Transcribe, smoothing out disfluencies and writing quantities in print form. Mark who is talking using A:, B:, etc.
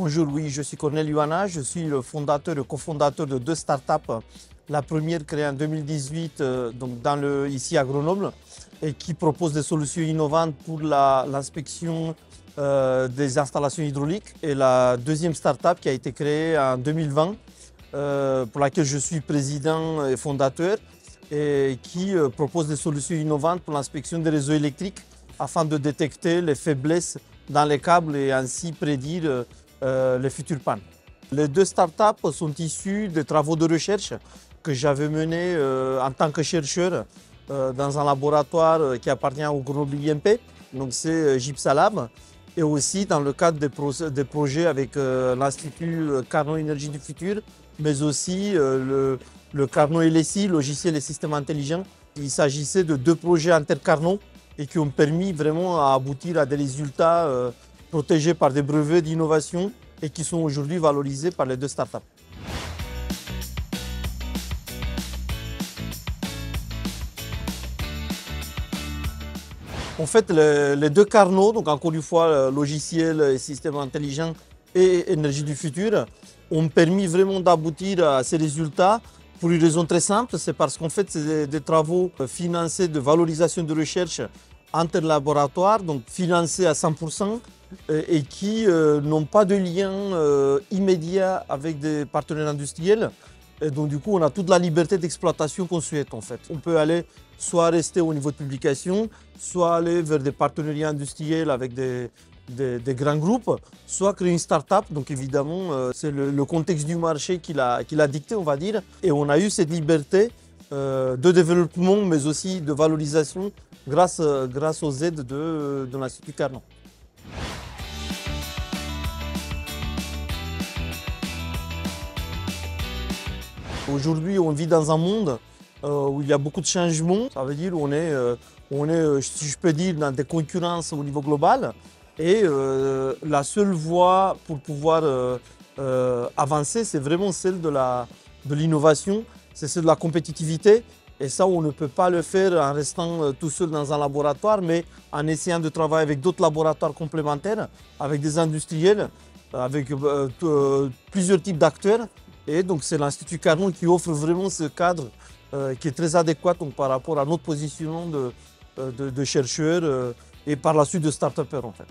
A: Bonjour, oui, je suis Cornel Ioana, je suis le fondateur et cofondateur de deux startups. La première créée en 2018 ici à Grenoble et qui propose des solutions innovantes pour l'inspection des installations hydrauliques. Et la deuxième startup qui a été créée en 2020 pour laquelle je suis président et fondateur et qui propose des solutions innovantes pour l'inspection des réseaux électriques afin de détecter les faiblesses dans les câbles et ainsi prédire les futures pannes. Les deux startups sont issues des travaux de recherche que j'avais menés en tant que chercheur dans un laboratoire qui appartient au Grenoble IMP, donc c'est Gypsalab, et aussi dans le cadre des projets avec l'Institut Carnot Énergie du Futur, mais aussi le Carnot LSI, logiciel et système intelligent. Il s'agissait de deux projets intercarnot et qui ont permis vraiment à aboutir à des résultats protégés par des brevets d'innovation et qui sont aujourd'hui valorisés par les deux startups. En fait, les deux Carnot, donc encore une fois, logiciel et système intelligent et énergie du futur, ont permis vraiment d'aboutir à ces résultats pour une raison très simple, c'est parce qu'en fait, c'est des travaux financés de valorisation de recherche entre laboratoires, donc financés à 100% et qui n'ont pas de lien immédiat avec des partenaires industriels. Et donc du coup, on a toute la liberté d'exploitation qu'on souhaite en fait. On peut aller soit rester au niveau de publication, soit aller vers des partenariats industriels avec des grands groupes, soit créer une start-up. Donc évidemment, c'est le contexte du marché qui l'a dicté, on va dire. Et on a eu cette liberté de développement, mais aussi de valorisation grâce aux aides de l'Institut Carnot. Aujourd'hui, on vit dans un monde où il y a beaucoup de changements. Ça veut dire qu'on est, si je peux dire, dans des concurrences au niveau global. Et la seule voie pour pouvoir avancer, c'est vraiment celle de l'innovation, c'est celle de la compétitivité. Et ça, on ne peut pas le faire en restant tout seul dans un laboratoire, mais en essayant de travailler avec d'autres laboratoires complémentaires, avec des industriels, avec plusieurs types d'acteurs. Et donc c'est l'Institut Carnot qui offre vraiment ce cadre qui est très adéquat donc, par rapport à notre positionnement de chercheurs et par la suite de start-upers en fait.